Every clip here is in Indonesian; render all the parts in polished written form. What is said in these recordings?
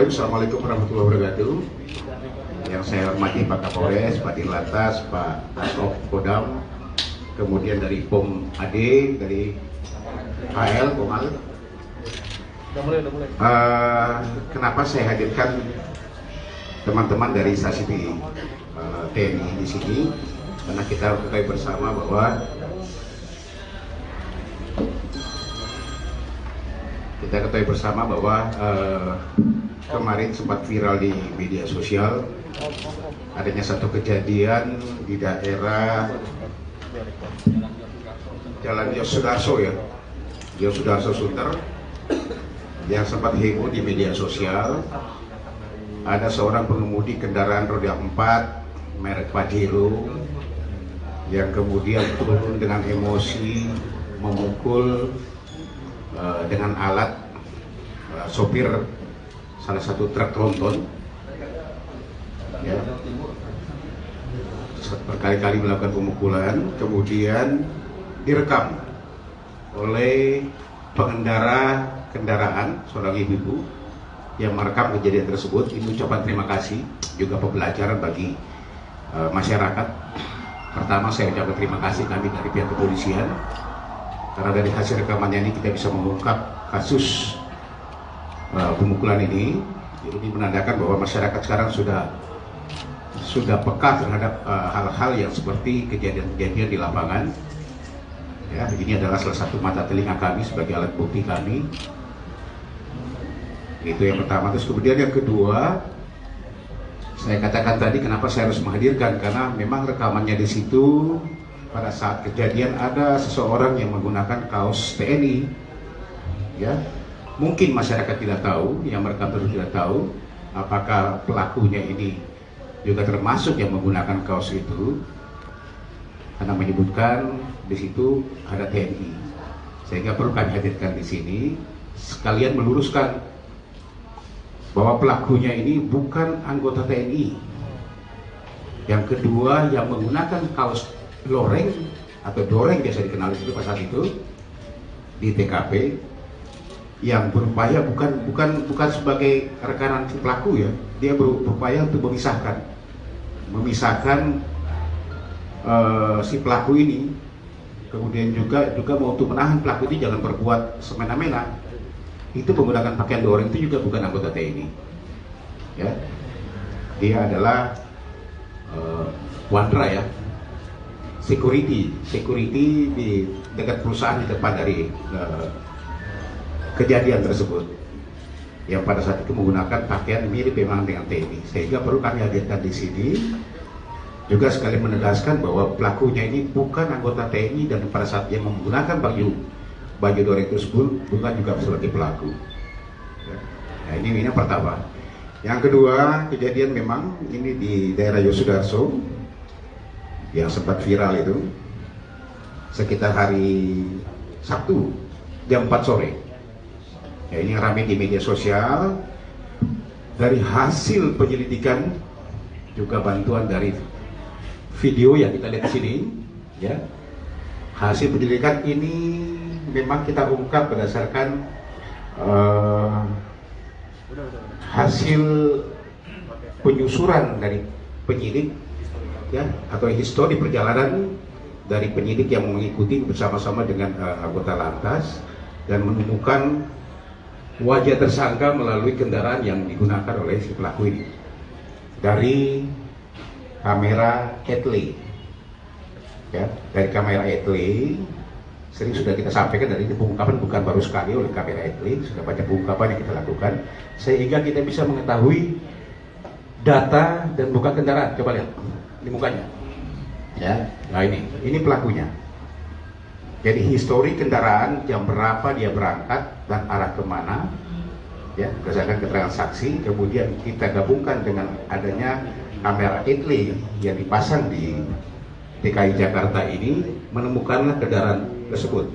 Assalamualaikum warahmatullahi wabarakatuh. Yang saya hormati Pak Kapolres, Pak Dirlantas, Pak Asop Kodam, kemudian dari POM AD, dari HL, Komal. Kenapa saya hadirkan teman-teman dari stasi TNI di sini? Karena kita ketahui bersama bahwa kemarin sempat viral di media sosial adanya satu kejadian di daerah Jalan Yosudarso ya, Yosudarso Sunter, yang sempat heboh di media sosial. Ada seorang pengemudi kendaraan roda 4 merek Pajero yang kemudian turun dengan emosi memukul dengan alat sopir salah satu truk tronton, ya, berkali-kali melakukan pemukulan, kemudian direkam oleh pengendara kendaraan, seorang ibu yang merekam kejadian tersebut. Ini ucapan terima kasih, juga pembelajaran bagi masyarakat. Pertama, saya ucapkan terima kasih kami dari pihak kepolisian, karena dari hasil rekamannya ini kita bisa mengungkap kasus pemukulan ini. Ini menandakan bahwa masyarakat sekarang sudah peka terhadap hal-hal yang seperti kejadian-kejadian di lapangan. Ya, ini adalah salah satu mata telinga kami sebagai alat bukti kami. Itu yang pertama. Terus kemudian yang kedua, saya katakan tadi kenapa saya harus menghadirkan, karena memang rekamannya di situ pada saat kejadian ada seseorang yang menggunakan kaos TNI, ya. Mungkin masyarakat tidak tahu, yang merekam tentu tidak tahu apakah pelakunya ini juga termasuk yang menggunakan kaos itu, karena menyebutkan di situ ada TNI. Sehingga perlu kami hadirkan di sini sekalian meluruskan bahwa pelakunya ini bukan anggota TNI. Yang kedua, yang menggunakan kaos loreng atau doreng biasa dikenal itu pada saat itu di TKP, yang berupaya bukan sebagai rekanan si pelaku, ya, dia berupaya untuk memisahkan si pelaku ini, kemudian juga mau untuk menahan pelaku ini jangan berbuat semena-mena. Itu menggunakan pakaian doreng itu juga bukan anggota TNI, ya. Dia adalah Wandra, ya, security di dekat perusahaan di depan dari kejadian tersebut, yang pada saat itu menggunakan pakaian mirip memang dengan TNI. Sehingga perlu kami hadirkan di sini juga sekali menegaskan bahwa pelakunya ini bukan anggota TNI, dan pada saat dia menggunakan baju doreng tersebut bukan juga sebagai pelaku. Nah, ini yang pertama. Yang kedua, kejadian memang ini di daerah Yosudarso yang sempat viral itu sekitar hari Sabtu jam 4 sore. Ya, ini ramai di media sosial. Dari hasil penyelidikan juga bantuan dari video yang kita lihat di sini, ya, hasil penyelidikan ini memang kita ungkap berdasarkan hasil penyusuran dari penyidik, ya, atau histori perjalanan dari penyidik yang mengikuti bersama-sama dengan anggota lantas, dan menemukan wajah tersangka melalui kendaraan yang digunakan oleh si pelaku ini dari kamera Etley, ya, dari kamera Etley. Sering sudah kita sampaikan, dari pengungkapan bukan baru sekali oleh kamera Etley, sudah banyak pengungkapan yang kita lakukan sehingga kita bisa mengetahui data dan buka kendaraan. Coba lihat ini mukanya, ya. Nah, ini pelakunya. Jadi histori kendaraan, jam berapa dia berangkat dan arah kemana, ya, berdasarkan keterangan saksi. Kemudian kita gabungkan dengan adanya kamera Etley yang dipasang di DKI Jakarta ini, menemukanlah kendaraan tersebut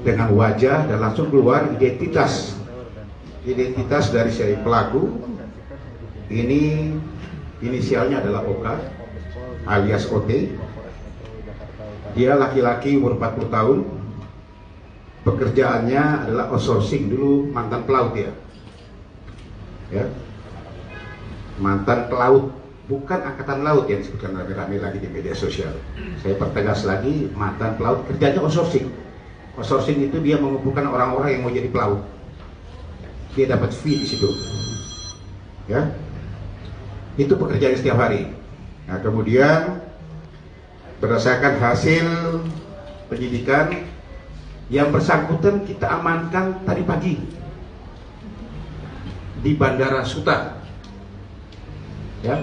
dengan wajah, dan langsung keluar identitas dari si pelaku. Ini inisialnya adalah OK alias OT. Dia laki-laki umur 40 tahun, pekerjaannya adalah outsourcing, dulu mantan pelaut ya. ya, mantan pelaut, bukan angkatan laut yang disebutkan rame-rame lagi di media sosial. Saya pertegas lagi, mantan pelaut, kerjanya outsourcing. Outsourcing itu dia mengumpulkan orang-orang yang mau jadi pelaut. Dia dapat fee di situ, ya. Itu pekerjaan setiap hari. Nah, kemudian berdasarkan hasil penyidikan, yang bersangkutan kita amankan tadi pagi di Bandara Suta, ya,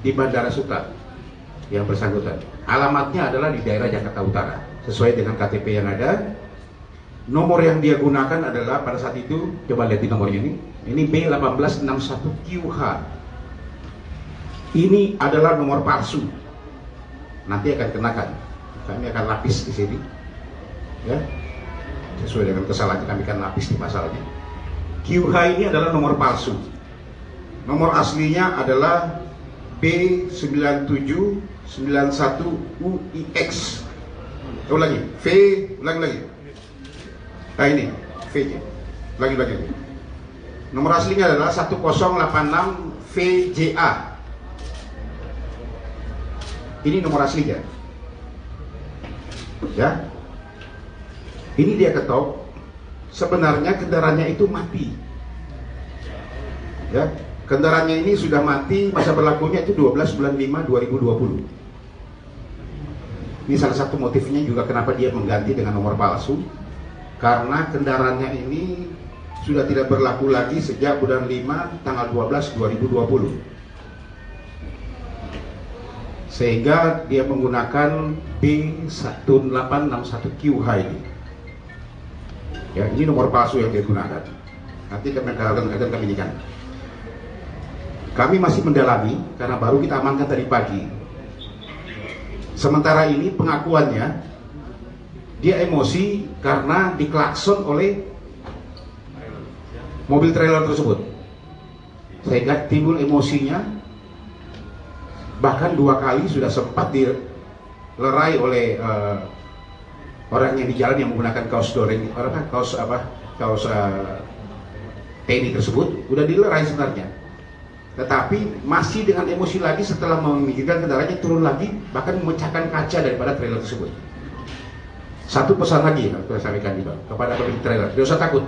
di Bandara Suta yang bersangkutan. Alamatnya adalah di daerah Jakarta Utara, sesuai dengan KTP yang ada. Nomor yang dia gunakan adalah pada saat itu, coba lihat di nomornya ini B1861QH. Ini adalah nomor palsu. Nanti akan kenakan, kami akan lapis di sini, ya, sesuai dengan kesalahan kami akan lapis di pasalnya. QH ini adalah nomor palsu. Nomor aslinya adalah B9791UIX. Ulangi, ulangi. Nah ini, VJ. Lagi. Nomor aslinya adalah 1086VJA. Ini nomor aslinya. Ya. Ini dia ketok. Sebenarnya kendaraannya itu mati. Ya, kendaraannya ini sudah mati, masa berlakunya itu 12 bulan 5 2020. Ini salah satu motifnya juga kenapa dia mengganti dengan nomor palsu. Karena kendaraannya ini sudah tidak berlaku lagi sejak bulan 5 tanggal 12 2020. Sehingga dia menggunakan B1861QH ini. Ya, ini nomor palsu yang dia gunakan. Nanti kami akan ikan. Kami masih mendalami karena baru kita amankan tadi pagi. Sementara ini pengakuannya, dia emosi karena diklakson oleh mobil trailer tersebut, sehingga timbul emosinya. Bahkan 2 kali sudah sempat dilerai oleh orang yang di jalan yang menggunakan kaos doreng, kaos TNI tersebut, udah dilerai sebenarnya. Tetapi masih dengan emosi lagi setelah memikirkan kendaraannya, turun lagi, bahkan memecahkan kaca daripada trailer tersebut. Satu pesan lagi yang saya sampaikan juga kepada pemilik trailer, tidak usah takut.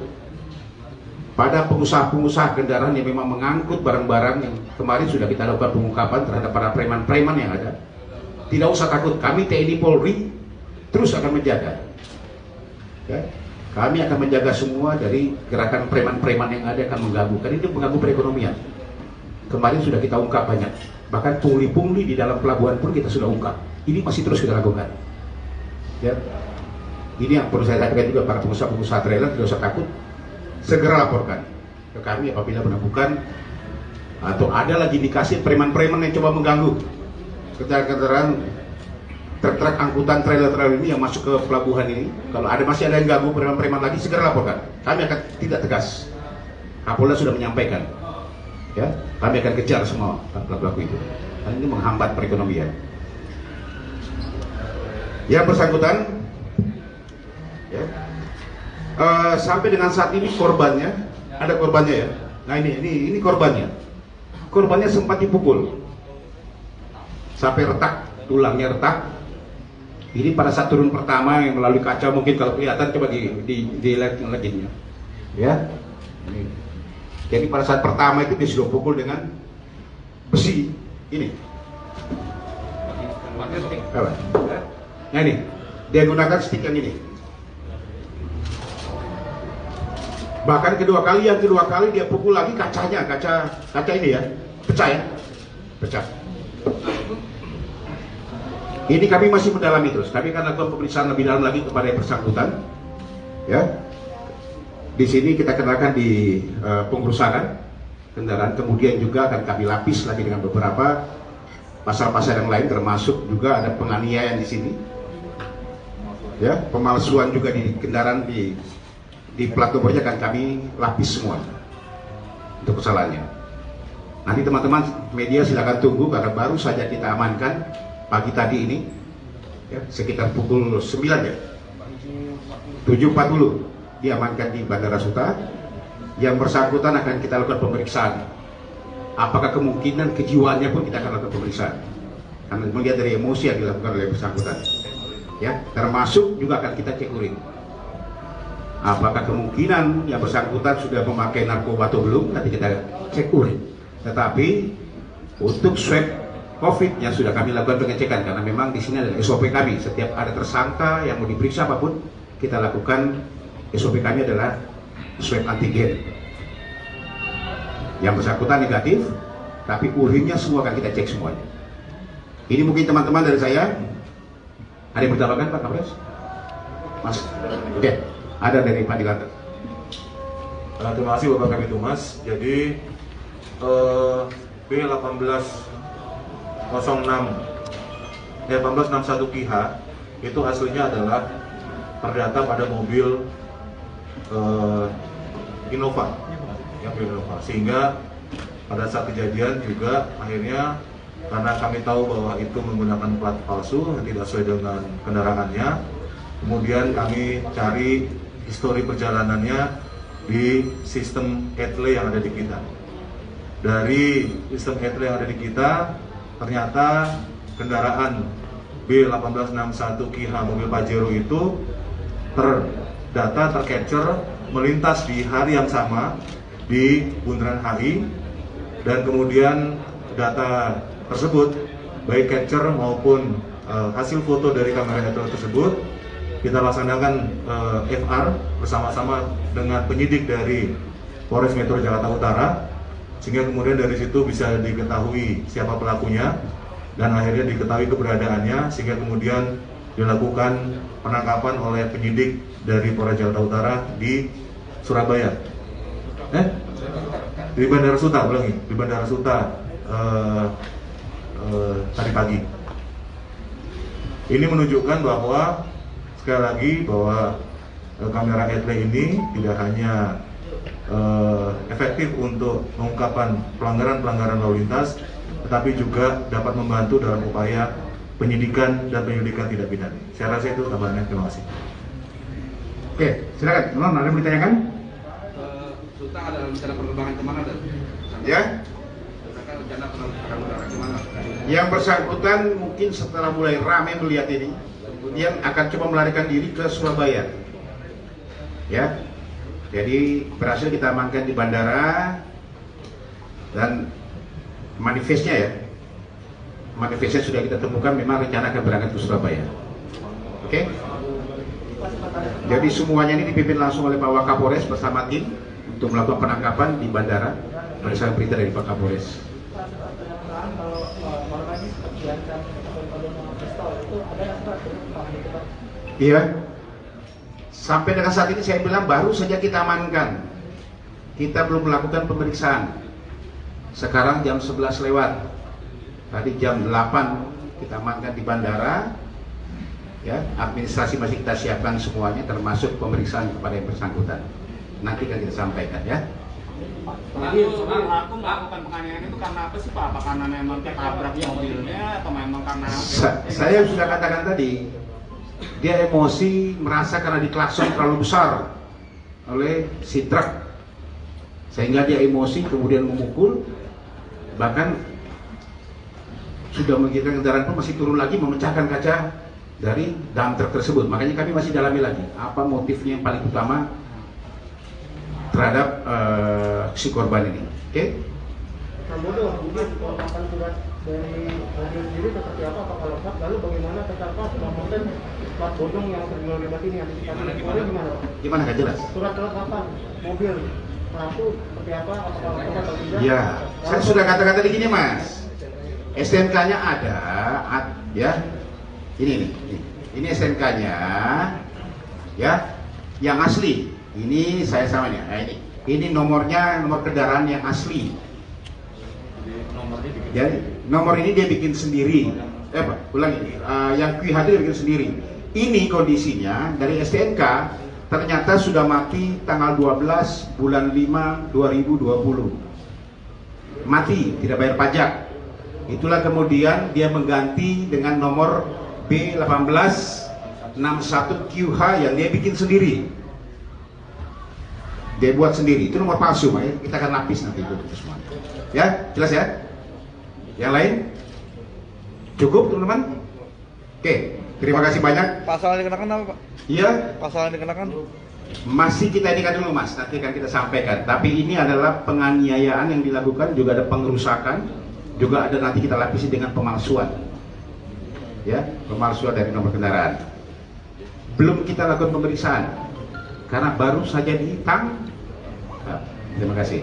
Pada pengusaha-pengusaha kendaraan yang memang mengangkut barang-barang yang kemarin sudah kita lakukan pengungkapan terhadap para preman-preman yang ada, tidak usah takut. Kami TNI Polri terus akan menjaga. Ya, kami akan menjaga semua dari gerakan preman-preman yang ada akan mengganggu. Karena itu mengganggu perekonomian. Kemarin sudah kita ungkap banyak. Bahkan pungli-pungli di dalam pelabuhan pun kita sudah ungkap. Ini masih terus kita lakukan. Ya, ini yang perlu saya sampaikan juga para pengusaha-pengusaha trailer, tidak usah takut. Segera laporkan ke kami apabila menemukan atau ada lagi indikasi preman-preman yang coba mengganggu kendaraan truk-truk angkutan trailer-trailer ini yang masuk ke pelabuhan ini. Kalau masih ada yang ganggu preman-preman lagi, segera laporkan. Kami akan tidak tegas. Kapolda sudah menyampaikan, ya, kami akan kejar semua pelaku-pelaku itu. Karena ini menghambat perekonomian. Yang bersangkutan, ya, sampai dengan saat ini korbannya, ada korbannya ya. Nah ini korbannya. Korbannya sempat dipukul sampai retak, tulangnya retak. Ini pada saat turun pertama yang melalui kaca, mungkin kalau kelihatan coba dilihat lagi ya. Ini. Jadi pada saat pertama itu dia sudah pukul dengan besi ini. Nah ini dia gunakan stick yang ini. Bahkan yang kedua kali dia pukul lagi kaca ini ya, pecah ya, pecah. Ini kami masih mendalami terus. Kami akan lakukan pemeriksaan lebih dalam lagi kepada yang bersangkutan. Ya, di sini kita kenakan di pengurusan kendaraan, kemudian juga akan kami lapis lagi dengan beberapa pasal-pasal yang lain, termasuk juga ada penganiayaan di sini. Ya, pemalsuan juga di kendaraan di plat nomornya akan kami lapis semua untuk kesalahannya. Nanti teman-teman media silakan tunggu karena baru saja kita amankan pagi tadi ini, ya, sekitar pukul 9 ya, 7.40 diamankan di Bandara Suta. yang bersangkutan akan kita lakukan pemeriksaan. Apakah kemungkinan kejiwaannya pun kita akan lakukan pemeriksaan. Karena melihat dari emosi yang dilakukan oleh bersangkutan. Ya, termasuk juga akan kita cek urin. Apakah kemungkinan yang bersangkutan sudah memakai narkoba atau belum, nanti kita cek urin. Tetapi untuk swab COVID yang sudah kami lakukan pengecekan, karena memang di sini adalah SOP kami. Setiap ada tersangka yang mau diperiksa apapun, kita lakukan SOP kami adalah swab antigen. Yang bersangkutan negatif, tapi urinnya semua akan kita cek semuanya. Ini mungkin teman-teman dari saya. Ada yang bertambahkan Pak Kapolres? Mas? Oke. Ada dari Pak Dilantas. Terima kasih Bapak Kabid Humas. Jadi B1861 KIH itu aslinya adalah terdata pada mobil Innova, sehingga pada saat kejadian juga akhirnya karena kami tahu bahwa itu menggunakan plat palsu yang tidak sesuai dengan kendaraannya, kemudian kami cari histori perjalanannya di sistem ETLE yang ada di kita. Dari sistem ETLE yang ada di kita, ternyata kendaraan B1861 KIH mobil Pajero itu tercapture melintas di hari yang sama di Bundaran HI, dan kemudian data tersebut baik capture maupun hasil foto dari kamera ETLE tersebut kita laksanakan FR bersama-sama dengan penyidik dari Polres Metro Jakarta Utara, sehingga kemudian dari situ bisa diketahui siapa pelakunya dan akhirnya diketahui keberadaannya, sehingga kemudian dilakukan penangkapan oleh penyidik dari Polres Jakarta Utara di Surabaya. Di Bandara Suta, ulangi, di Bandara Suta tadi pagi. Ini menunjukkan bahwa sekali lagi bahwa kamera ETLE ini tidak hanya efektif untuk mengungkapkan pelanggaran-pelanggaran lalu lintas, tetapi juga dapat membantu dalam upaya penyidikan dan penyelidikan tindak pidana. Saya rasa itu tambahannya. Terima kasih. Oke, silakan. Non, ada yang ditanyakan? Suta ada rencana penerbangan kemana? Ya. Rencana penerbangan kemana? Yang bersangkutan mungkin setelah mulai ramai melihat ini, kemudian akan coba melarikan diri ke Surabaya. Ya. Jadi berhasil kita amankan di bandara, dan manifestnya sudah kita temukan, memang rencana akan berangkat ke Surabaya. Oke? Jadi semuanya ini dipimpin langsung oleh Pak Wakapolres bersama tim untuk melakukan penangkapan di bandara berdasarkan perintah dari Pak Kapolres. Iya. Sampai dengan saat ini saya bilang baru saja kita amankan. Kita belum melakukan pemeriksaan. Sekarang jam 11 lewat. Tadi jam 8 kita amankan di bandara. Ya, administrasi masih kita siapkan semuanya, termasuk pemeriksaan kepada yang bersangkutan. Nanti kan kita sampaikan ya. Aku melakukan penganiayaan itu karena apa sih Pak? Apa karena memang ketabrak mobilnya atau memang karena saya sudah katakan tadi, dia emosi merasa karena diklakson terlalu besar oleh si truk, sehingga dia emosi kemudian memukul, bahkan sudah mengirimkan kendaraan pun masih turun lagi memecahkan kaca dari dump truk tersebut. Makanya kami masih dalami lagi apa motifnya yang paling utama terhadap si korban ini. Oke? Kemudian kelengkapan surat dari mobil sendiri seperti apa? Apakah lengkap? Lalu bagaimana terdakwa melaporkan plat bodong yang terlibat ini? Gimana nggak jelas? Surat kelengkapan mobil pelaku seperti apa? Apakah lengkap atau tidak? Ya, saya sudah kata-kata di gini Mas. STNK-nya ada, ya. Ini STNK-nya, ya, yang asli. Ini saya samanya. Ini nomornya, nomor kendaraan yang asli. Jadi nomor ini dia bikin sendiri. Yang QH dia bikin sendiri. Ini kondisinya dari STNK ternyata sudah mati tanggal 12 bulan 5 2020. Mati, tidak bayar pajak. Itulah kemudian dia mengganti dengan nomor B1861 QH yang dia bikin sendiri. Dia buat sendiri, itu nomor palsu, Pak. Kita akan lapis nanti itu semua. Ya, jelas ya? Yang lain? Cukup, teman-teman? Oke, terima kasih banyak. Pasal yang dikenakan apa, Pak? Iya, Pasal yang dikenakan? masih kita ini kan dulu, Mas. Nanti akan kita sampaikan. Tapi ini adalah penganiayaan yang dilakukan, juga ada pengerusakan, juga ada nanti kita lapisi dengan pemalsuan. Ya, pemalsuan dari nomor kendaraan. Belum kita lakukan pemeriksaan karena baru saja ditang. Nah, terima kasih.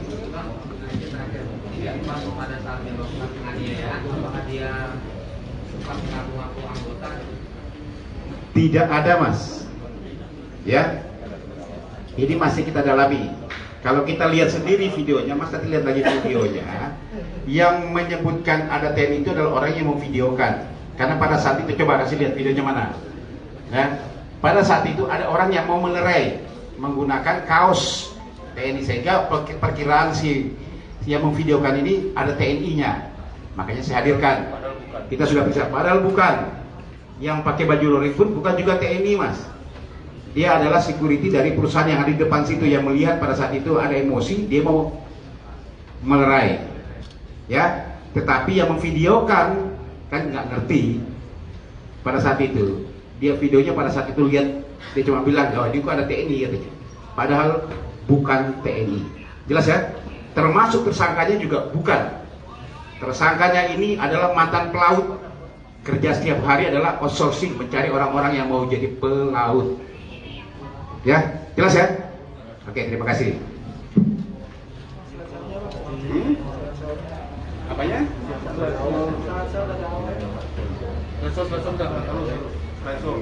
Pada saat dia melakukan penganiayaan, apakah dia sempat mengaku-ngaku anggota? Tidak ada, Mas. Ya, ini masih kita dalami. Kalau kita lihat sendiri videonya, Mas, nanti lihat lagi videonya. Yang menyebutkan ada TNI itu adalah orang yang memvideokan. Karena pada saat itu, coba kasih lihat videonya mana. Ya, pada saat itu ada orang yang mau melerai menggunakan kaos TNI, sehingga perkiraan si yang memvideokan ini ada TNI-nya. Makanya saya hadirkan. Kita sudah bisa, padahal bukan. Yang pakai baju lori pun bukan juga TNI, Mas. Dia adalah security dari perusahaan yang ada di depan situ, yang melihat pada saat itu ada emosi, dia mau melerai. Ya, tetapi yang memvideokan kan nggak ngerti pada saat itu. Dia videonya pada saat itu lihat, dia cuma bilang, oh ini kok ada TNI katanya. Padahal bukan TNI. Jelas ya? Termasuk tersangkanya juga bukan. Tersangkanya ini adalah mantan pelaut. Kerja setiap hari adalah outsourcing, mencari orang-orang yang mau jadi pelaut. Ya, jelas ya? Oke, terima kasih. Apanya?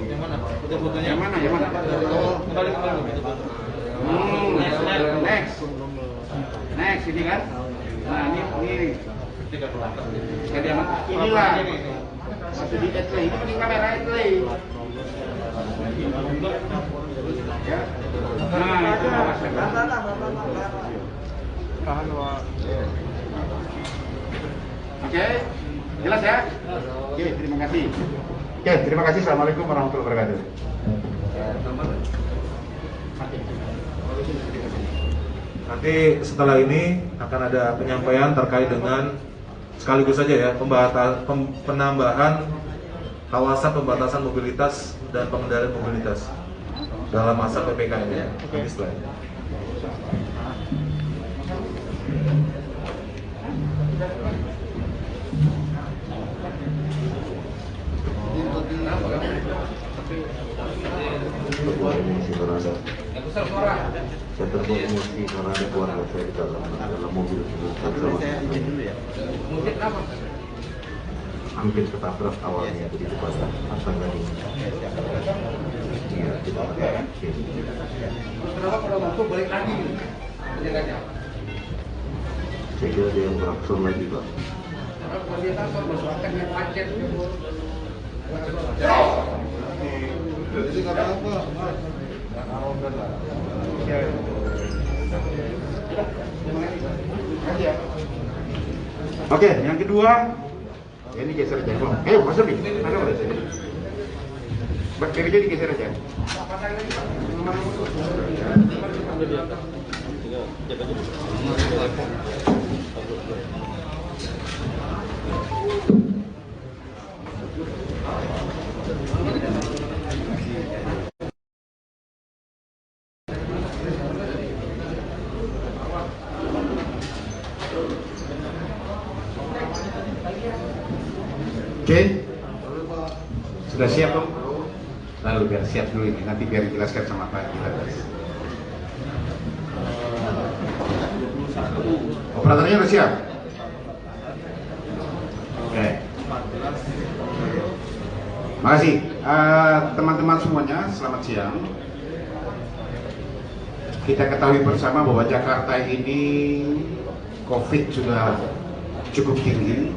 Yang mana? Foto-fotonya? Yang mana? Yang mana? Kembali. Next ini kan? Nah, ini. Inilah. Masih di play. Ini penting kamera play. Ya. Nah, itu Oke, jelas ya? Oke, terima kasih. Oke, terima kasih. Assalamualaikum warahmatullahi wabarakatuh. Nanti setelah ini akan ada penyampaian terkait dengan sekaligus saja ya penambahan kawasan pembatasan mobilitas dan pengendalian mobilitas dalam masa PPKM ya. Ini setelah ini. Saya terkomunikasi karena ada keluarga saya di dalam mobil hampir ketabrak awalnya di depan pasang gading. Iya, kita pakai. Kenapa kalau masuk balik lagi? Saya kira dia yang beraksur lagi, Pak. Kalau dia kan masuk akan yang macet. Jadi kata apa? Oke, yang kedua, ini geser aja. Masuk nih. Ada boleh sini. Bakterinya digeser aja. Oke, sudah siap dong? Lalu biar siap dulu ini, nanti biar dijelaskan sama Pak Gilatas. Operatornya sudah siap? Oke. Makasih, teman-teman semuanya, selamat siang. Kita ketahui bersama bahwa Jakarta ini COVID sudah cukup tinggi.